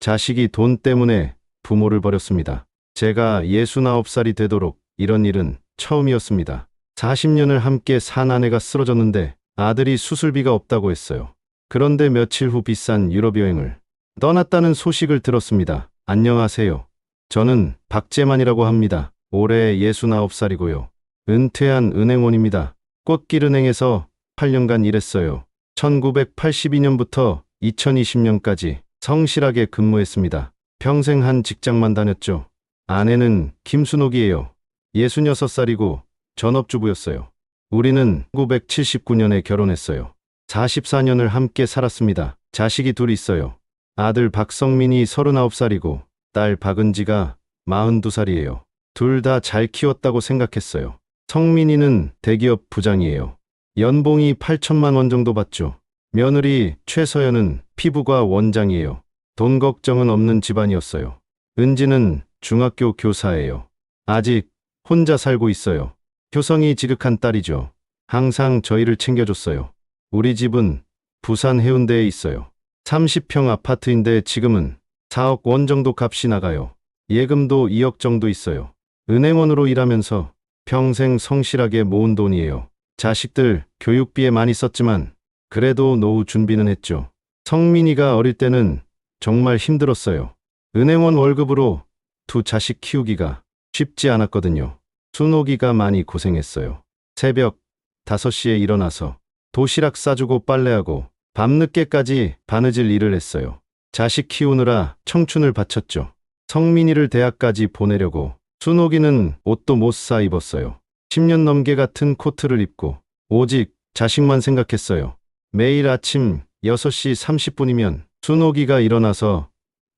자식이 돈 때문에 부모를 버렸습니다. 제가 69살이 되도록 이런 일은 처음이었습니다. 40년을 함께 산 아내가 쓰러졌는데 아들이 수술비가 없다고 했어요. 그런데 며칠 후 비싼 유럽 여행을 떠났다는 소식을 들었습니다. 안녕하세요. 저는 박재만이라고 합니다. 올해 69살이고요. 은퇴한 은행원입니다. 꽃길은행에서 8년간 일했어요. 1982년부터 2020년까지 성실하게 근무했습니다. 평생 한 직장만 다녔죠. 아내는 김순옥이에요. 66살이고 전업주부였어요. 우리는 1979년에 결혼했어요. 44년을 함께 살았습니다. 자식이 둘 있어요. 아들 박성민이 39살이고 딸 박은지가 42살이에요. 둘 다 잘 키웠다고 생각했어요. 성민이는 대기업 부장이에요. 연봉이 8천만 원 정도 받죠. 며느리 최서연은 피부과 원장이에요. 돈 걱정은 없는 집안이었어요. 은지는 중학교 교사예요. 아직 혼자 살고 있어요. 효성이 지극한 딸이죠. 항상 저희를 챙겨줬어요. 우리 집은 부산 해운대에 있어요. 30평 아파트인데 지금은 4억 원 정도 값이 나가요. 예금도 2억 정도 있어요. 은행원으로 일하면서 평생 성실하게 모은 돈이에요. 자식들 교육비에 많이 썼지만 그래도 노후 준비는 했죠. 성민이가 어릴 때는 정말 힘들었어요. 은행원 월급으로 두 자식 키우기가 쉽지 않았거든요. 순옥이가 많이 고생했어요. 새벽 5시에 일어나서 도시락 싸주고 빨래하고 밤늦게까지 바느질 일을 했어요. 자식 키우느라 청춘을 바쳤죠. 성민이를 대학까지 보내려고 순옥이는 옷도 못 사 입었어요. 10년 넘게 같은 코트를 입고 오직 자식만 생각했어요. 매일 아침 6시 30분이면 순옥이가 일어나서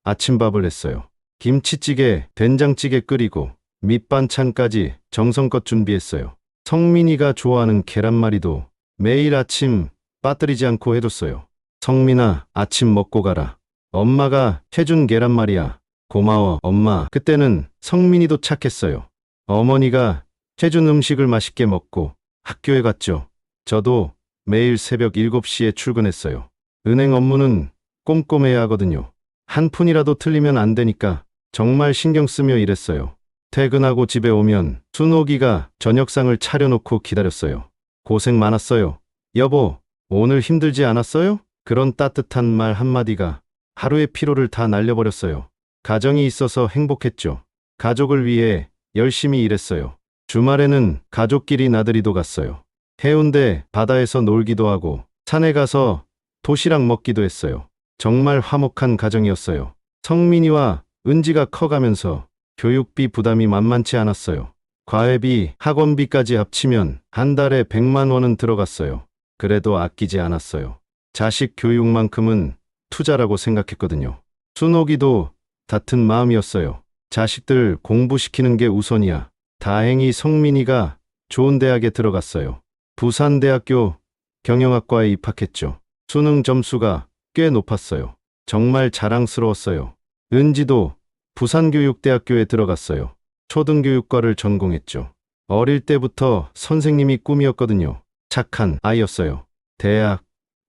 아침밥을 했어요. 김치찌개, 된장찌개 끓이고 밑반찬까지 정성껏 준비했어요. 성민이가 좋아하는 계란말이도 매일 아침 빠뜨리지 않고 해뒀어요. 성민아, 아침 먹고 가라. 엄마가 해준 계란말이야. 고마워, 엄마. 그때는 성민이도 착했어요. 어머니가 해준 음식을 맛있게 먹고 학교에 갔죠. 저도 매일 새벽 7시에 출근했어요. 은행 업무는 꼼꼼해야 하거든요. 한 푼이라도 틀리면 안 되니까 정말 신경 쓰며 일했어요. 퇴근하고 집에 오면 순옥이가 저녁상을 차려놓고 기다렸어요. 고생 많았어요. 여보, 오늘 힘들지 않았어요? 그런 따뜻한 말 한마디가 하루의 피로를 다 날려버렸어요. 가정이 있어서 행복했죠. 가족을 위해 열심히 일했어요. 주말에는 가족끼리 나들이도 갔어요. 해운대 바다에서 놀기도 하고 산에 가서 도시락 먹기도 했어요. 정말 화목한 가정이었어요. 성민이와 은지가 커가면서 교육비 부담이 만만치 않았어요. 과외비, 학원비까지 합치면 한 달에 100만 원은 들어갔어요. 그래도 아끼지 않았어요. 자식 교육만큼은 투자라고 생각했거든요. 순옥이도 같은 마음이었어요. 자식들 공부시키는 게 우선이야. 다행히 성민이가 좋은 대학에 들어갔어요. 부산대학교 경영학과에 입학했죠. 수능 점수가 꽤 높았어요. 정말 자랑스러웠어요. 은지도 부산교육대학교에 들어갔어요. 초등교육과를 전공했죠. 어릴 때부터 선생님이 꿈이었거든요. 착한 아이였어요. 대학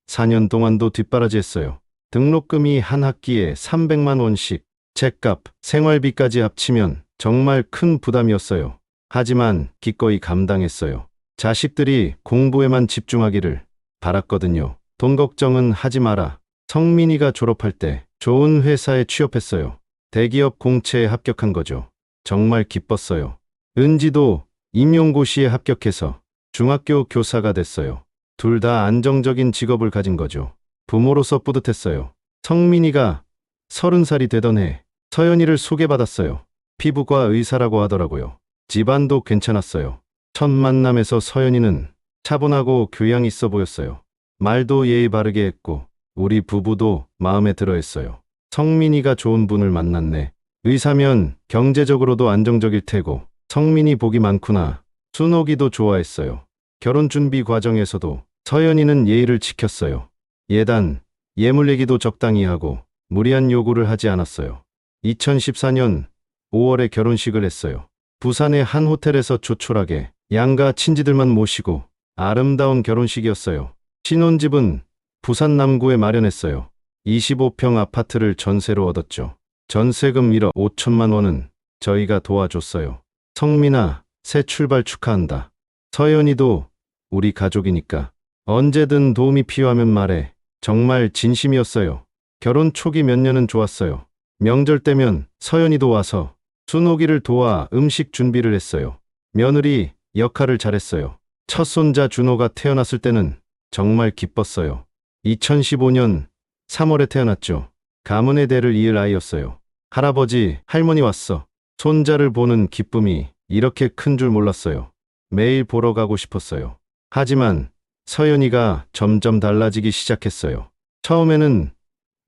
4년 동안도 뒷바라지했어요. 등록금이 한 학기에 300만 원씩, 책값, 생활비까지 합치면 정말 큰 부담이었어요. 하지만 기꺼이 감당했어요. 자식들이 공부에만 집중하기를 바랐거든요. 돈 걱정은 하지 마라. 성민이가 졸업할 때 좋은 회사에 취업했어요. 대기업 공채에 합격한 거죠. 정말 기뻤어요. 은지도 임용고시에 합격해서 중학교 교사가 됐어요. 둘 다 안정적인 직업을 가진 거죠. 부모로서 뿌듯했어요. 성민이가 30살이 되던 해 서연이를 소개받았어요. 피부과 의사라고 하더라고요. 집안도 괜찮았어요. 첫 만남에서 서연이는 차분하고 교양 있어 보였어요. 말도 예의 바르게 했고 우리 부부도 마음에 들어 했어요. 성민이가 좋은 분을 만났네. 의사면 경제적으로도 안정적일 테고 성민이 복이 많구나. 순옥이도 좋아했어요. 결혼 준비 과정에서도 서연이는 예의를 지켰어요. 예단, 예물 얘기도 적당히 하고 무리한 요구를 하지 않았어요. 2014년 5월에 결혼식을 했어요. 부산의 한 호텔에서 조촐하게 양가 친지들만 모시고 아름다운 결혼식이었어요. 신혼집은 부산 남구에 마련했어요. 25평 아파트를 전세로 얻었죠. 전세금 1억 5천만 원은 저희가 도와줬어요. 성민아, 새 출발 축하한다. 서연이도 우리 가족이니까 언제든 도움이 필요하면 말해. 정말 진심이었어요. 결혼 초기 몇 년은 좋았어요. 명절 때면 서연이도 와서 순옥이를 도와 음식 준비를 했어요. 며느리 역할을 잘했어요. 첫 손자 준호가 태어났을 때는 정말 기뻤어요. 2015년 3월에 태어났죠. 가문의 대를 이을 아이였어요. 할아버지, 할머니 왔어. 손자를 보는 기쁨이 이렇게 큰 줄 몰랐어요. 매일 보러 가고 싶었어요. 하지만 서연이가 점점 달라지기 시작했어요. 처음에는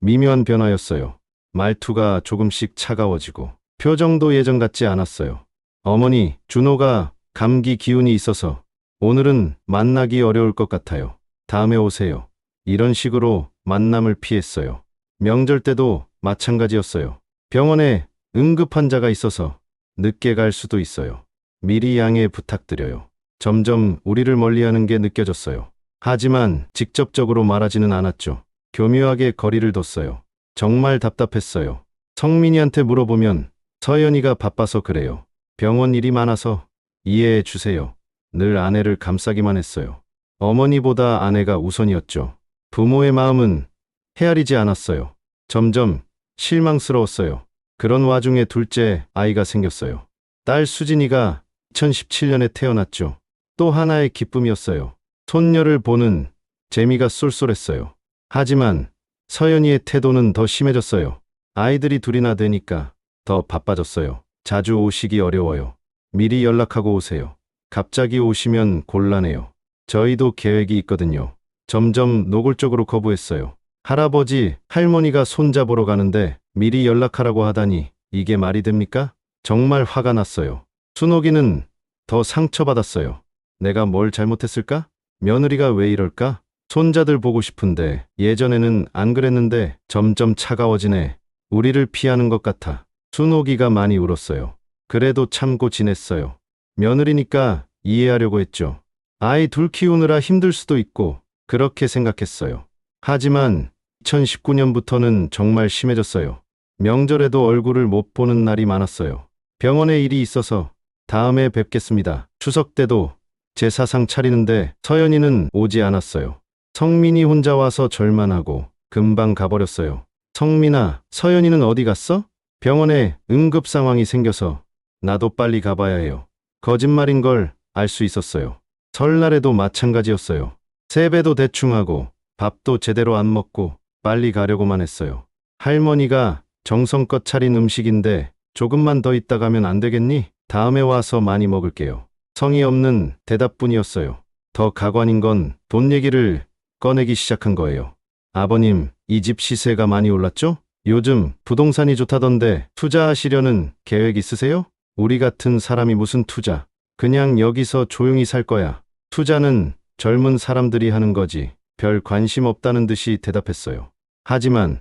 미묘한 변화였어요. 말투가 조금씩 차가워지고 표정도 예전 같지 않았어요. 어머니, 준호가 감기 기운이 있어서 오늘은 만나기 어려울 것 같아요. 다음에 오세요. 이런 식으로 만남을 피했어요. 명절 때도 마찬가지였어요. 병원에 응급 환자가 있어서 늦게 갈 수도 있어요. 미리 양해 부탁드려요. 점점 우리를 멀리하는 게 느껴졌어요. 하지만 직접적으로 말하지는 않았죠. 교묘하게 거리를 뒀어요. 정말 답답했어요. 성민이한테 물어보면 서연이가 바빠서 그래요. 병원 일이 많아서 이해해 주세요. 늘 아내를 감싸기만 했어요. 어머니보다 아내가 우선이었죠. 부모의 마음은 헤아리지 않았어요. 점점 실망스러웠어요. 그런 와중에 둘째 아이가 생겼어요. 딸 수진이가 2017년에 태어났죠. 또 하나의 기쁨이었어요. 손녀를 보는 재미가 쏠쏠했어요. 하지만 서연이의 태도는 더 심해졌어요. 아이들이 둘이나 되니까 더 바빠졌어요. 자주 오시기 어려워요. 미리 연락하고 오세요. 갑자기 오시면 곤란해요. 저희도 계획이 있거든요. 점점 노골적으로 거부했어요. 할아버지, 할머니가 손잡으러 가는데 미리 연락하라고 하다니 이게 말이 됩니까? 정말 화가 났어요. 순옥이는 더 상처받았어요. 내가 뭘 잘못했을까? 며느리가 왜 이럴까? 손자들 보고 싶은데 예전에는 안 그랬는데 점점 차가워지네. 우리를 피하는 것 같아. 순옥이가 많이 울었어요. 그래도 참고 지냈어요. 며느리니까 이해하려고 했죠. 아이 둘 키우느라 힘들 수도 있고 그렇게 생각했어요. 하지만 2019년부터는 정말 심해졌어요. 명절에도 얼굴을 못 보는 날이 많았어요. 병원에 일이 있어서 다음에 뵙겠습니다. 추석 때도 제사상 차리는데 서연이는 오지 않았어요. 성민이 혼자 와서 절만하고 금방 가버렸어요. 성민아, 서연이는 어디 갔어? 병원에 응급 상황이 생겨서 나도 빨리 가봐야 해요. 거짓말인 걸 알 수 있었어요. 설날에도 마찬가지였어요. 세배도 대충 하고 밥도 제대로 안 먹고 빨리 가려고만 했어요. 할머니가 정성껏 차린 음식인데 조금만 더 있다 가면 안 되겠니? 다음에 와서 많이 먹을게요. 성의 없는 대답뿐이었어요. 더 가관인 건 돈 얘기를 꺼내기 시작한 거예요. 아버님, 이 집 시세가 많이 올랐죠? 요즘 부동산이 좋다던데 투자하시려는 계획 있으세요? 우리 같은 사람이 무슨 투자? 그냥 여기서 조용히 살 거야. 투자는 젊은 사람들이 하는 거지. 별 관심 없다는 듯이 대답했어요. 하지만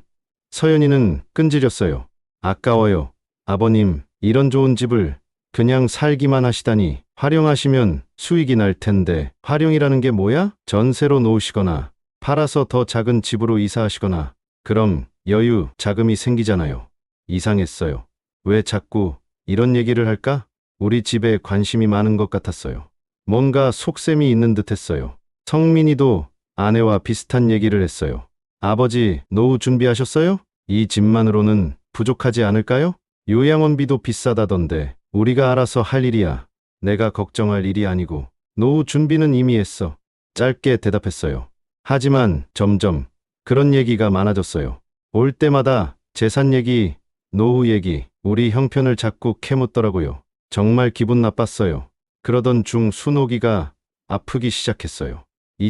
서연이는 끈질겼어요. 아까워요. 아버님, 이런 좋은 집을 그냥 살기만 하시다니. 활용하시면 수익이 날 텐데 활용이라는 게 뭐야? 전세로 놓으시거나 팔아서 더 작은 집으로 이사하시거나 그럼 여유, 자금이 생기잖아요. 이상했어요. 왜 자꾸 이런 얘기를 할까? 우리 집에 관심이 많은 것 같았어요. 뭔가 속셈이 있는 듯 했어요. 성민이도 아내와 비슷한 얘기를 했어요. 아버지, 노후 준비하셨어요? 이 집만으로는 부족하지 않을까요? 요양원비도 비싸다던데 우리가 알아서 할 일이야. 내가 걱정할 일이 아니고 노후 준비는 이미 했어. 짧게 대답했어요. 하지만 점점 그런 얘기가 많아졌어요. 올 때마다 재산 얘기, 노후 얘기, 우리 형편을 자꾸 캐묻더라고요. 정말 기분 나빴어요. 그러던 중 순옥이가 아프기 시작했어요.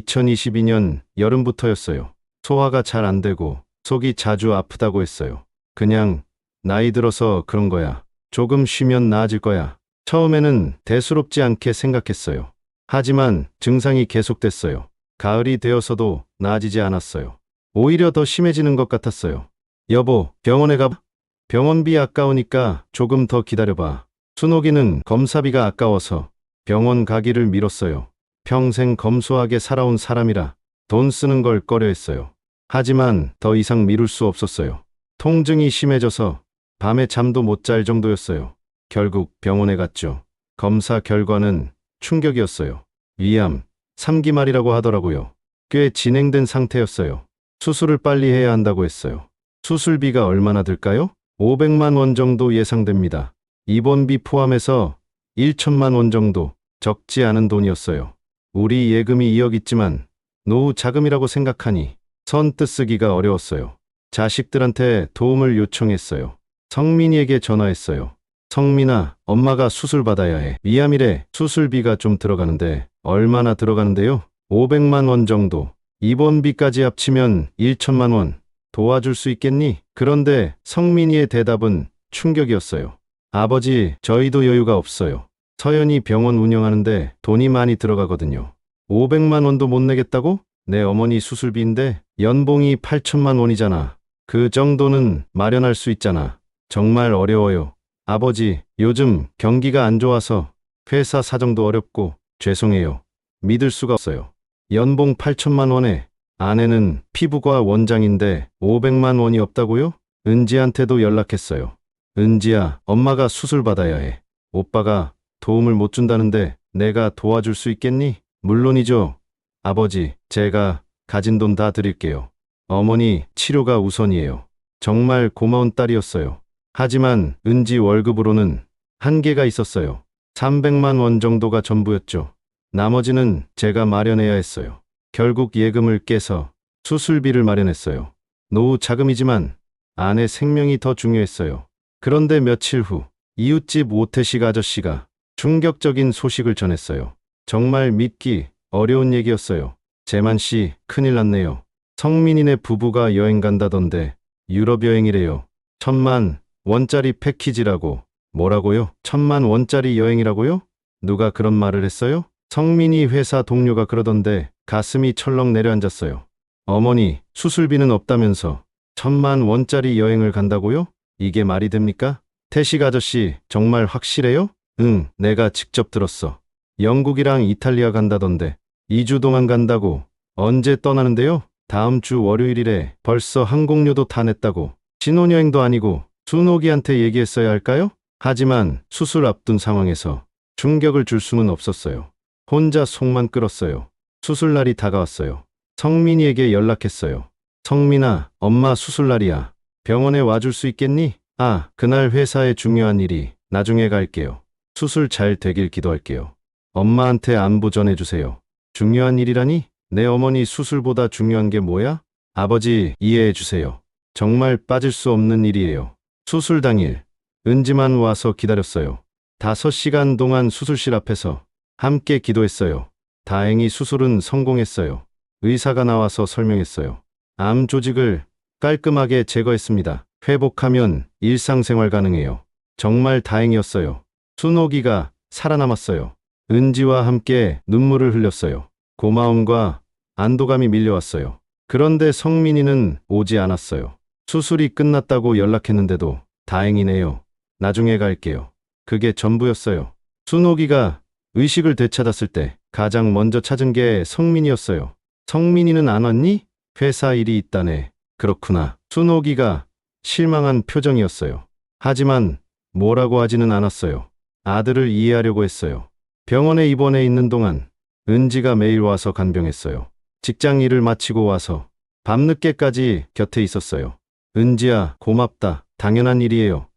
2022년 여름부터였어요. 소화가 잘 안 되고 속이 자주 아프다고 했어요. 그냥 나이 들어서 그런 거야. 조금 쉬면 나아질 거야. 처음에는 대수롭지 않게 생각했어요. 하지만 증상이 계속됐어요. 가을이 되어서도 나아지지 않았어요. 오히려 더 심해지는 것 같았어요. 여보, 병원에 가봐. 병원비 아까우니까 조금 더 기다려봐. 순옥이는 검사비가 아까워서 병원 가기를 미뤘어요. 평생 검소하게 살아온 사람이라 돈 쓰는 걸 꺼려했어요. 하지만 더 이상 미룰 수 없었어요. 통증이 심해져서 밤에 잠도 못 잘 정도였어요. 결국 병원에 갔죠. 검사 결과는 충격이었어요. 위암, 3기말이라고 하더라고요. 꽤 진행된 상태였어요. 수술을 빨리 해야 한다고 했어요. 수술비가 얼마나 들까요? 500만 원 정도 예상됩니다. 입원비 포함해서 1천만 원 정도, 적지 않은 돈이었어요. 우리 예금이 2억 있지만 노후 자금이라고 생각하니 선뜻 쓰기가 어려웠어요. 자식들한테 도움을 요청했어요. 성민이에게 전화했어요. 성민아, 엄마가 수술 받아야 해. 위암이래. 수술비가 좀 들어가는데 얼마나 들어가는데요? 500만 원 정도. 입원비까지 합치면 1천만 원. 도와줄 수 있겠니? 그런데 성민이의 대답은 충격이었어요. 아버지, 저희도 여유가 없어요. 서연이 병원 운영하는데 돈이 많이 들어가거든요. 500만 원도 못 내겠다고? 내 어머니 수술비인데 연봉이 8천만 원이잖아. 그 정도는 마련할 수 있잖아. 정말 어려워요. 아버지, 요즘 경기가 안 좋아서 회사 사정도 어렵고 죄송해요. 믿을 수가 없어요. 연봉 8천만 원에 아내는 피부과 원장인데 500만 원이 없다고요? 은지한테도 연락했어요. 은지야, 엄마가 수술 받아야 해. 오빠가 도움을 못 준다는데 내가 도와줄 수 있겠니? 물론이죠. 아버지, 제가 가진 돈 다 드릴게요. 어머니, 치료가 우선이에요. 정말 고마운 딸이었어요. 하지만 은지 월급으로는 한계가 있었어요. 300만 원 정도가 전부였죠. 나머지는 제가 마련해야 했어요. 결국 예금을 깨서 수술비를 마련했어요. 노후 자금이지만 아내 생명이 더 중요했어요. 그런데 며칠 후 이웃집 오태식 아저씨가 충격적인 소식을 전했어요. 정말 믿기 어려운 얘기였어요. 재만 씨, 큰일 났네요. 성민이네 부부가 여행 간다던데 유럽 여행이래요. 1,000만 원짜리 패키지라고. 뭐라고요? 1,000만 원짜리 여행이라고요? 누가 그런 말을 했어요? 성민이 회사 동료가 그러던데 가슴이 철렁 내려앉았어요. 어머니, 수술비는 없다면서 1,000만 원짜리 여행을 간다고요? 이게 말이 됩니까? 태식 아저씨, 정말 확실해요? 응, 내가 직접 들었어. 영국이랑 이탈리아 간다던데 2주 동안 간다고. 언제 떠나는데요? 다음 주 월요일이래. 벌써 항공료도 다 냈다고. 신혼여행도 아니고 순옥이한테 얘기했어야 할까요? 하지만 수술 앞둔 상황에서 충격을 줄 수는 없었어요. 혼자 속만 끓었어요. 수술날이 다가왔어요. 성민이에게 연락했어요. 성민아, 엄마 수술날이야. 병원에 와줄 수 있겠니? 아, 그날 회사에 중요한 일이. 나중에 갈게요. 수술 잘 되길 기도할게요. 엄마한테 안부 전해주세요. 중요한 일이라니? 내 어머니 수술보다 중요한 게 뭐야? 아버지, 이해해주세요. 정말 빠질 수 없는 일이에요. 수술 당일, 은지만 와서 기다렸어요. 5시간 동안 수술실 앞에서 함께 기도했어요. 다행히 수술은 성공했어요. 의사가 나와서 설명했어요. 암 조직을 깔끔하게 제거했습니다. 회복하면 일상생활 가능해요. 정말 다행이었어요. 순옥이가 살아남았어요. 은지와 함께 눈물을 흘렸어요. 고마움과 안도감이 밀려왔어요. 그런데 성민이는 오지 않았어요. 수술이 끝났다고 연락했는데도 다행이네요. 나중에 갈게요. 그게 전부였어요. 순옥이가 의식을 되찾았을 때 가장 먼저 찾은 게 성민이었어요. 성민이는 안 왔니? 회사 일이 있다네. 그렇구나. 순옥이가 실망한 표정이었어요. 하지만 뭐라고 하지는 않았어요. 아들을 이해하려고 했어요. 병원에 입원해 있는 동안 은지가 매일 와서 간병했어요. 직장 일을 마치고 와서 밤늦게까지 곁에 있었어요. 은지야, 고맙다. 당연한 일이에요.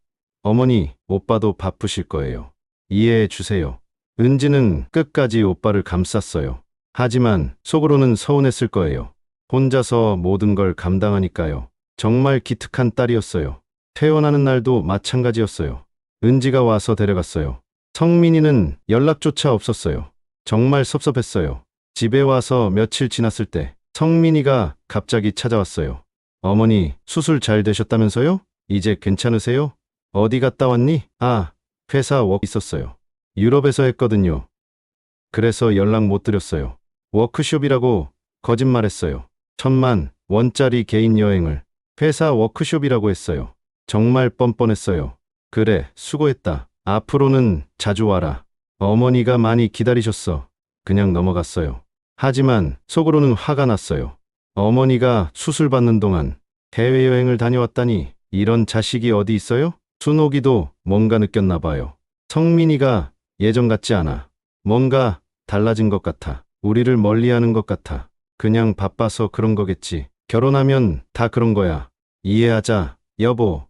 어머니, 오빠도 바쁘실 거예요. 이해해 주세요. 은지는 끝까지 오빠를 감쌌어요. 하지만 속으로는 서운했을 거예요. 혼자서 모든 걸 감당하니까요. 정말 기특한 딸이었어요. 퇴원하는 날도 마찬가지였어요. 은지가 와서 데려갔어요. 성민이는 연락조차 없었어요. 정말 섭섭했어요. 집에 와서 며칠 지났을 때 성민이가 갑자기 찾아왔어요. 어머니, 수술 잘 되셨다면서요? 이제 괜찮으세요? 어디 갔다 왔니? 아, 회사 워크 있었어요. 유럽에서 했거든요. 그래서 연락 못 드렸어요. 워크숍이라고 거짓말했어요. 1,000만 원짜리 개인 여행을 회사 워크숍이라고 했어요. 정말 뻔뻔했어요. 그래, 수고했다. 앞으로는 자주 와라. 어머니가 많이 기다리셨어. 그냥 넘어갔어요. 하지만 속으로는 화가 났어요. 어머니가 수술 받는 동안 해외여행을 다녀왔다니 이런 자식이 어디 있어요? 순옥이도 뭔가 느꼈나 봐요. 성민이가 예전 같지 않아. 뭔가 달라진 것 같아. 우리를 멀리하는 것 같아. 그냥 바빠서 그런 거겠지. 결혼하면 다 그런 거야. 이해하자, 여보.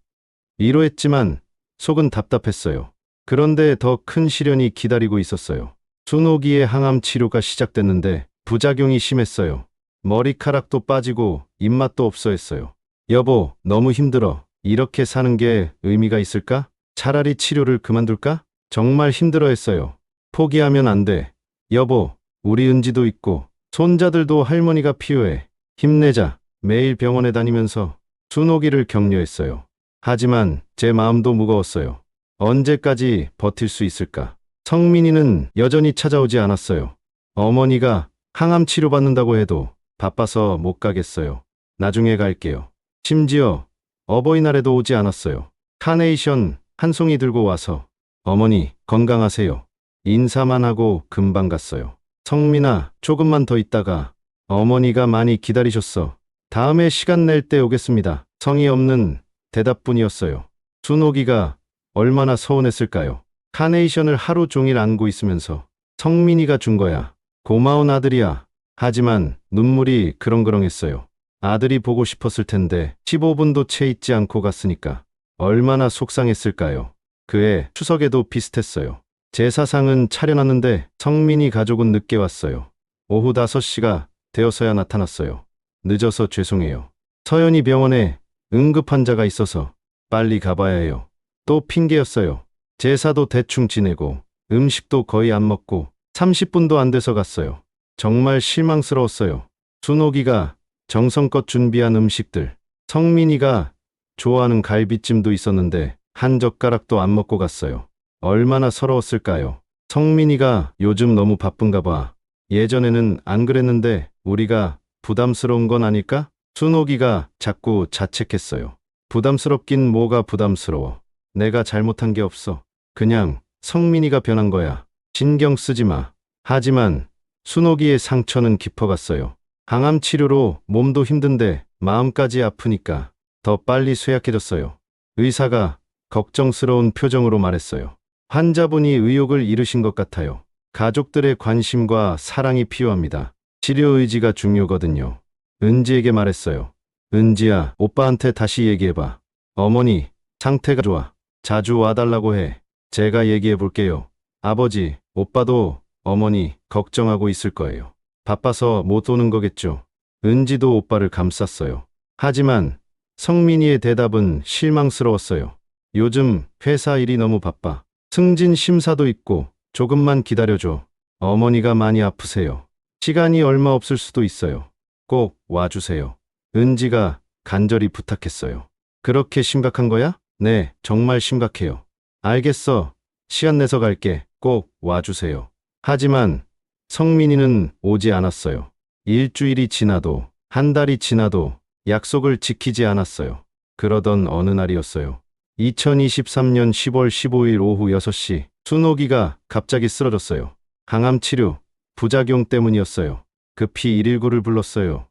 위로했지만 속은 답답했어요. 그런데 더 큰 시련이 기다리고 있었어요. 순옥이의 항암 치료가 시작됐는데 부작용이 심했어요. 머리카락도 빠지고 입맛도 없어 했어요. 여보, 너무 힘들어. 이렇게 사는 게 의미가 있을까? 차라리 치료를 그만둘까? 정말 힘들어 했어요. 포기하면 안 돼. 여보, 우리 은지도 있고 손자들도 할머니가 필요해. 힘내자. 매일 병원에 다니면서 순옥이를 격려했어요. 하지만 제 마음도 무거웠어요. 언제까지 버틸 수 있을까? 성민이는 여전히 찾아오지 않았어요. 어머니가 항암 치료받는다고 해도 바빠서 못 가겠어요. 나중에 갈게요. 심지어 어버이날에도 오지 않았어요. 카네이션 한 송이 들고 와서 어머니 건강하세요. 인사만 하고 금방 갔어요. 성민아, 조금만 더 있다가 어머니가 많이 기다리셨어. 다음에 시간 낼 때 오겠습니다. 성의 없는 대답뿐이었어요. 순옥이가 얼마나 서운했을까요? 카네이션을 하루 종일 안고 있으면서 성민이가 준 거야. 고마운 아들이야. 하지만 눈물이 그렁그렁했어요. 아들이 보고 싶었을 텐데 15분도 채 있지 않고 갔으니까 얼마나 속상했을까요? 그해 추석에도 비슷했어요. 제사상은 차려놨는데 성민이 가족은 늦게 왔어요. 오후 5시가 되어서야 나타났어요. 늦어서 죄송해요. 서연이 병원에 응급 환자가 있어서 빨리 가봐야 해요. 또 핑계였어요. 제사도 대충 지내고 음식도 거의 안 먹고 30분도 안 돼서 갔어요. 정말 실망스러웠어요. 순옥이가 정성껏 준비한 음식들, 성민이가 좋아하는 갈비찜도 있었는데 한 젓가락도 안 먹고 갔어요. 얼마나 서러웠을까요? 성민이가 요즘 너무 바쁜가 봐. 예전에는 안 그랬는데 우리가 부담스러운 건 아닐까? 순옥이가 자꾸 자책했어요. 부담스럽긴 뭐가 부담스러워. 내가 잘못한 게 없어. 그냥 성민이가 변한 거야. 신경 쓰지 마. 하지만 순옥이의 상처는 깊어갔어요. 항암 치료로 몸도 힘든데 마음까지 아프니까 더 빨리 쇠약해졌어요. 의사가 걱정스러운 표정으로 말했어요. 환자분이 의욕을 잃으신 것 같아요. 가족들의 관심과 사랑이 필요합니다. 치료 의지가 중요거든요. 은지에게 말했어요. 은지야, 오빠한테 다시 얘기해봐. 어머니, 상태가 좋아. 자주 와달라고 해. 제가 얘기해 볼게요. 아버지, 오빠도 어머니 걱정하고 있을 거예요. 바빠서 못 오는 거겠죠. 은지도 오빠를 감쌌어요. 하지만 성민이의 대답은 실망스러웠어요. 요즘 회사 일이 너무 바빠. 승진 심사도 있고 조금만 기다려줘. 어머니가 많이 아프세요. 시간이 얼마 없을 수도 있어요. 꼭 와주세요. 은지가 간절히 부탁했어요. 그렇게 심각한 거야? 네, 정말 심각해요. 알겠어. 시간 내서 갈게. 꼭 와주세요. 하지만 성민이는 오지 않았어요. 일주일이 지나도 한 달이 지나도 약속을 지키지 않았어요. 그러던 어느 날이었어요. 2023년 10월 15일 오후 6시 순옥이가 갑자기 쓰러졌어요. 항암 치료 부작용 때문이었어요. 급히 119를 불렀어요.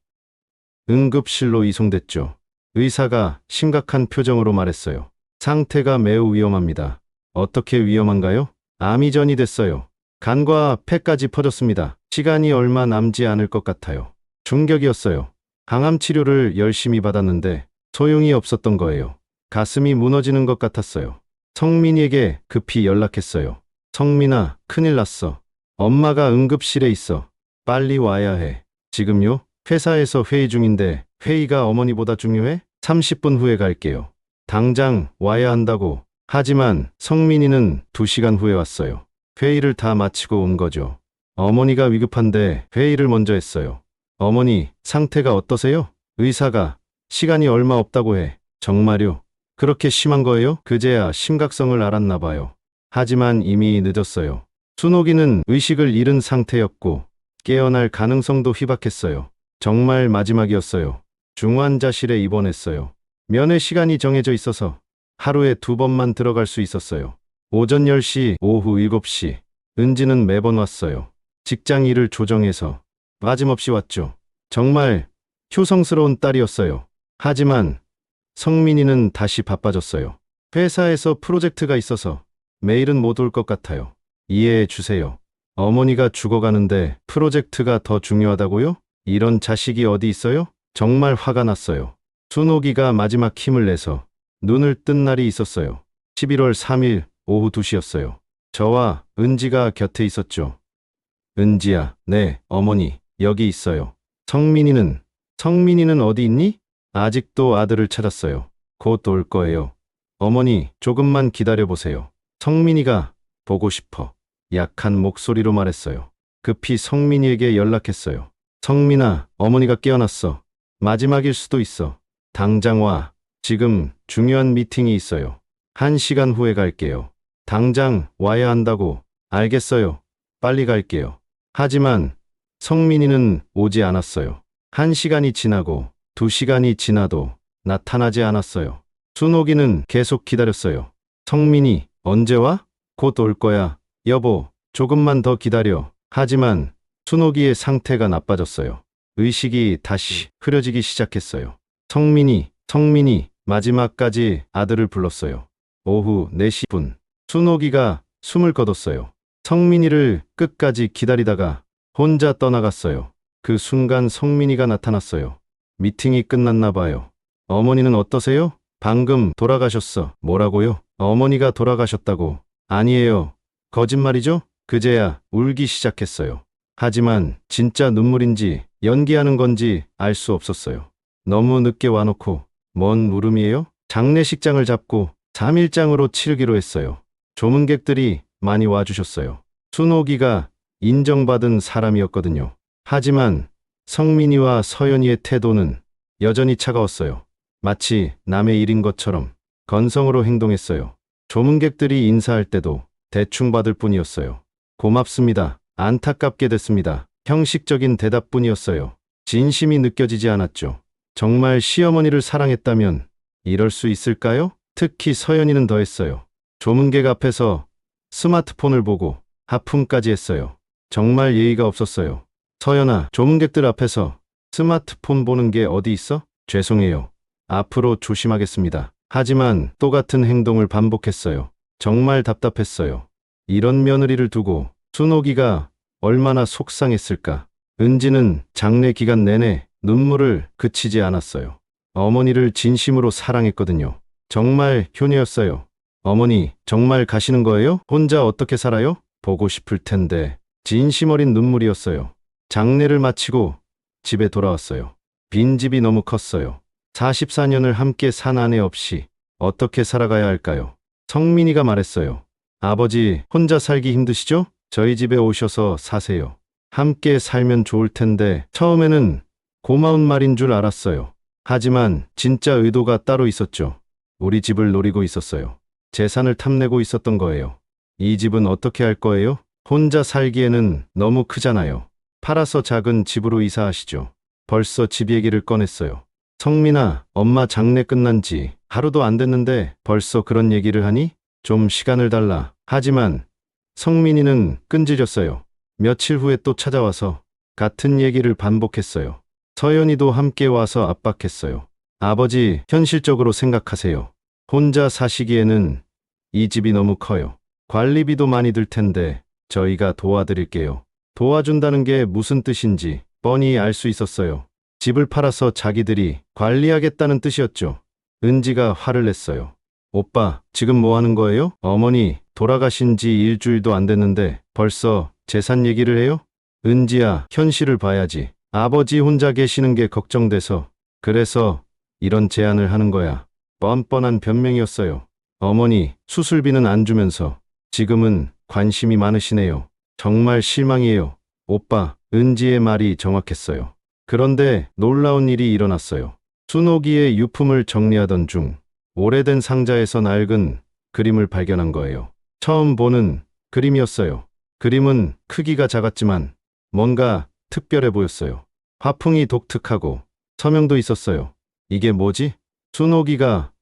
응급실로 이송됐죠. 의사가 심각한 표정으로 말했어요. 상태가 매우 위험합니다. 어떻게 위험한가요? 암이 전이됐어요. 간과 폐까지 퍼졌습니다. 시간이 얼마 남지 않을 것 같아요. 충격이었어요. 항암 치료를 열심히 받았는데 소용이 없었던 거예요. 가슴이 무너지는 것 같았어요. 성민이에게 급히 연락했어요. 성민아, 큰일 났어. 엄마가 응급실에 있어. 빨리 와야 해. 지금요? 회사에서 회의 중인데 회의가 어머니보다 중요해? 30분 후에 갈게요. 당장 와야 한다고. 하지만 성민이는 2시간 후에 왔어요. 회의를 다 마치고 온 거죠. 어머니가 위급한데 회의를 먼저 했어요. 어머니, 상태가 어떠세요? 의사가 시간이 얼마 없다고 해. 정말요? 그렇게 심한 거예요? 그제야 심각성을 알았나 봐요. 하지만 이미 늦었어요. 순옥이는 의식을 잃은 상태였고 깨어날 가능성도 희박했어요. 정말 마지막이었어요. 중환자실에 입원했어요. 면회 시간이 정해져 있어서 하루에 2번만 들어갈 수 있었어요. 오전 10시, 오후 7시. 은지는 매번 왔어요. 직장 일을 조정해서 빠짐없이 왔죠. 정말 효성스러운 딸이었어요. 하지만 성민이는 다시 바빠졌어요. 회사에서 프로젝트가 있어서 매일은 못 올 것 같아요. 이해해 주세요. 어머니가 죽어가는데 프로젝트가 더 중요하다고요? 이런 자식이 어디 있어요? 정말 화가 났어요. 순옥이가 마지막 힘을 내서 눈을 뜬 날이 있었어요. 11월 3일 오후 2시였어요. 저와 은지가 곁에 있었죠. 은지야, 네, 어머니, 여기 있어요. 성민이는 어디 있니? 아직도 아들을 찾았어요. 곧 올 거예요. 어머니, 조금만 기다려보세요. 성민이가 보고 싶어. 약한 목소리로 말했어요. 급히 성민이에게 연락했어요. 성민아, 어머니가 깨어났어. 마지막일 수도 있어. 당장 와. 지금 중요한 미팅이 있어요. 1시간 후에 갈게요. 당장 와야 한다고. 알겠어요. 빨리 갈게요. 하지만 성민이는 오지 않았어요. 1시간이 지나고 2시간이 지나도 나타나지 않았어요. 순옥이는 계속 기다렸어요. 성민이 언제 와? 곧 올 거야. 여보, 조금만 더 기다려. 하지만 순옥이의 상태가 나빠졌어요. 의식이 다시 흐려지기 시작했어요. 성민이 마지막까지 아들을 불렀어요. 오후 4시 분. 순옥이가 숨을 거뒀어요. 성민이를 끝까지 기다리다가 혼자 떠나갔어요. 그 순간 성민이가 나타났어요. 미팅이 끝났나 봐요. 어머니는 어떠세요? 방금 돌아가셨어. 뭐라고요? 어머니가 돌아가셨다고. 아니에요. 거짓말이죠? 그제야 울기 시작했어요. 하지만 진짜 눈물인지 연기하는 건지 알 수 없었어요. 너무 늦게 와놓고 뭔 물음이에요? 장례식장을 잡고 3일장으로 치르기로 했어요. 조문객들이 많이 와주셨어요. 순옥이가 인정받은 사람이었거든요. 하지만 성민이와 서연이의 태도는 여전히 차가웠어요. 마치 남의 일인 것처럼 건성으로 행동했어요. 조문객들이 인사할 때도 대충 받을 뿐이었어요. 고맙습니다. 안타깝게 됐습니다. 형식적인 대답뿐이었어요. 진심이 느껴지지 않았죠. 정말 시어머니를 사랑했다면 이럴 수 있을까요? 특히 서연이는 더했어요. 조문객 앞에서 스마트폰을 보고 하품까지 했어요. 정말 예의가 없었어요. 서연아, 조문객들 앞에서 스마트폰 보는 게 어디 있어? 죄송해요. 앞으로 조심하겠습니다. 하지만 똑같은 행동을 반복했어요. 정말 답답했어요. 이런 며느리를 두고 순옥이가 얼마나 속상했을까. 은지는 장례 기간 내내 눈물을 그치지 않았어요. 어머니를 진심으로 사랑했거든요. 정말 효녀였어요. 어머니, 정말 가시는 거예요? 혼자 어떻게 살아요? 보고 싶을 텐데. 진심 어린 눈물이었어요. 장례를 마치고 집에 돌아왔어요. 빈집이 너무 컸어요. 44년을 함께 산 아내 없이 어떻게 살아가야 할까요? 성민이가 말했어요. 아버지, 혼자 살기 힘드시죠? 저희 집에 오셔서 사세요. 함께 살면 좋을 텐데. 처음에는 고마운 말인 줄 알았어요. 하지만 진짜 의도가 따로 있었죠. 우리 집을 노리고 있었어요. 재산을 탐내고 있었던 거예요. 이 집은 어떻게 할 거예요? 혼자 살기에는 너무 크잖아요. 팔아서 작은 집으로 이사하시죠. 벌써 집 얘기를 꺼냈어요. 성민아, 엄마 장례 끝난 지 하루도 안 됐는데 벌써 그런 얘기를 하니? 좀 시간을 달라. 하지만 성민이는 끈질겼어요. 며칠 후에 또 찾아와서 같은 얘기를 반복했어요. 서연이도 함께 와서 압박했어요. 아버지, 현실적으로 생각하세요. 혼자 사시기에는 이 집이 너무 커요. 관리비도 많이 들 텐데 저희가 도와드릴게요. 도와준다는 게 무슨 뜻인지 뻔히 알 수 있었어요. 집을 팔아서 자기들이 관리하겠다는 뜻이었죠. 은지가 화를 냈어요. 오빠, 지금 뭐 하는 거예요? 어머니 돌아가신 지 일주일도 안 됐는데 벌써 재산 얘기를 해요? 은지야, 현실을 봐야지. 아버지 혼자 계시는 게 걱정돼서. 그래서 이런 제안을 하는 거야. 뻔뻔한 변명이었어요. 어머니, 수술비는 안 주면서 지금은 관심이 많으시네요. 정말 실망이에요. 오빠, 은지의 말이 정확했어요. 그런데 놀라운 일이 일어났어요. 순옥이의 유품을 정리하던 중 오래된 상자에서 낡은 그림을 발견한 거예요. 처음 보는 그림이었어요. 그림은 크기가 작았지만 뭔가 특별해 보였어요. 화풍이 독특하고 서명도 있었어요. 이게 뭐지? 순옥이가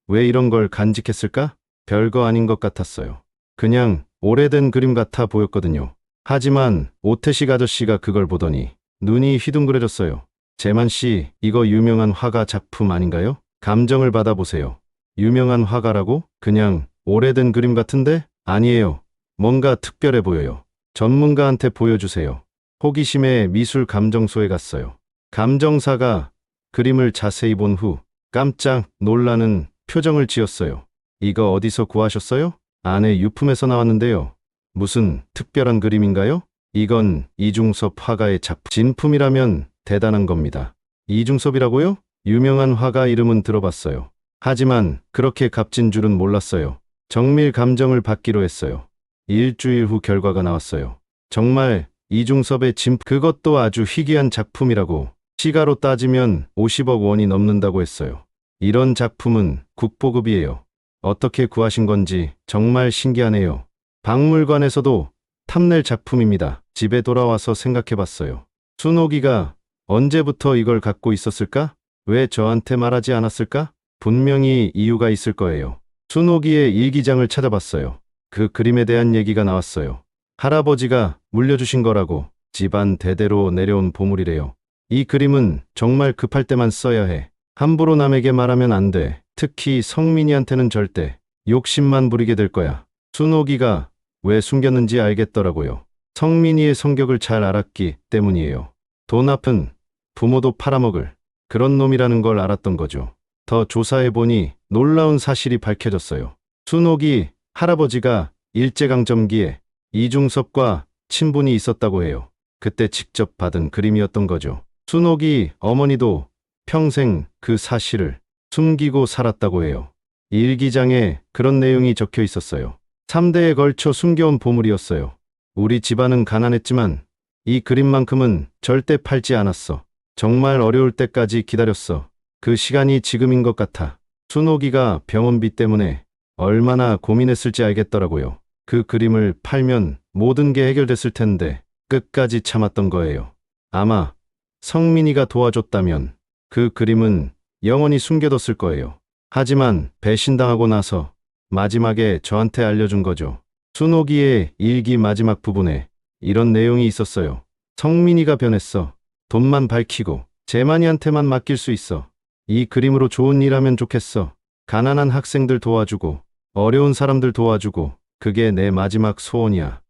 왜 이런 걸 간직했을까? 별거 아닌 것 같았어요. 그냥 오래된 그림 같아 보였거든요. 하지만 오태식 아저씨가 그걸 보더니 눈이 휘둥그레졌어요. 재만 씨, 이거 유명한 화가 작품 아닌가요? 감정을 받아보세요. 유명한 화가라고? 그냥 오래된 그림 같은데? 아니에요. 뭔가 특별해 보여요. 전문가한테 보여주세요. 호기심에 미술 감정소에 갔어요. 감정사가 그림을 자세히 본 후 깜짝 놀라는 표정을 지었어요. 이거 어디서 구하셨어요? 안에 유품에서 나왔는데요. 무슨 특별한 그림인가요? 이건 이중섭 화가의 작품. 진품이라면 대단한 겁니다. 이중섭이라고요? 유명한 화가 이름은 들어봤어요. 하지만 그렇게 값진 줄은 몰랐어요. 정밀 감정을 받기로 했어요. 일주일 후 결과가 나왔어요. 정말 이중섭의 진품, 그것도 아주 희귀한 작품이라고. 시가로 따지면 50억 원이 넘는다고 했어요. 이런 작품은 국보급이에요. 어떻게 구하신 건지 정말 신기하네요. 박물관에서도 탐낼 작품입니다. 집에 돌아와서 생각해봤어요. 순옥이가 언제부터 이걸 갖고 있었을까? 왜 저한테 말하지 않았을까? 분명히 이유가 있을 거예요. 순옥이의 일기장을 찾아봤어요. 그 그림에 대한 얘기가 나왔어요. 할아버지가 물려주신 거라고. 집안 대대로 내려온 보물이래요. 이 그림은 정말 급할 때만 써야 해. 함부로 남에게 말하면 안 돼. 특히 성민이한테는 절대. 욕심만 부리게 될 거야. 순옥이가 왜 숨겼는지 알겠더라고요. 성민이의 성격을 잘 알았기 때문이에요. 돈 앞은 부모도 팔아먹을 그런 놈이라는 걸 알았던 거죠. 더 조사해보니 놀라운 사실이 밝혀졌어요. 순옥이 할아버지가 일제강점기에 이중섭과 친분이 있었다고 해요. 그때 직접 받은 그림이었던 거죠. 순옥이 어머니도 평생 그 사실을 숨기고 살았다고 해요. 일기장에 그런 내용이 적혀 있었어요. 3대에 걸쳐 숨겨온 보물이었어요. 우리 집안은 가난했지만 이 그림만큼은 절대 팔지 않았어. 정말 어려울 때까지 기다렸어. 그 시간이 지금인 것 같아. 순옥이가 병원비 때문에 얼마나 고민했을지 알겠더라고요. 그 그림을 팔면 모든 게 해결됐을 텐데 끝까지 참았던 거예요. 아마 성민이가 도와줬다면 그 그림은 영원히 숨겨뒀을 거예요. 하지만 배신당하고 나서 마지막에 저한테 알려준 거죠. 순옥이의 일기 마지막 부분에 이런 내용이 있었어요. 성민이가 변했어. 돈만 밝히고 재만이한테만 맡길 수 있어. 이 그림으로 좋은 일 하면 좋겠어. 가난한 학생들 도와주고 어려운 사람들 도와주고 그게 내 마지막 소원이야.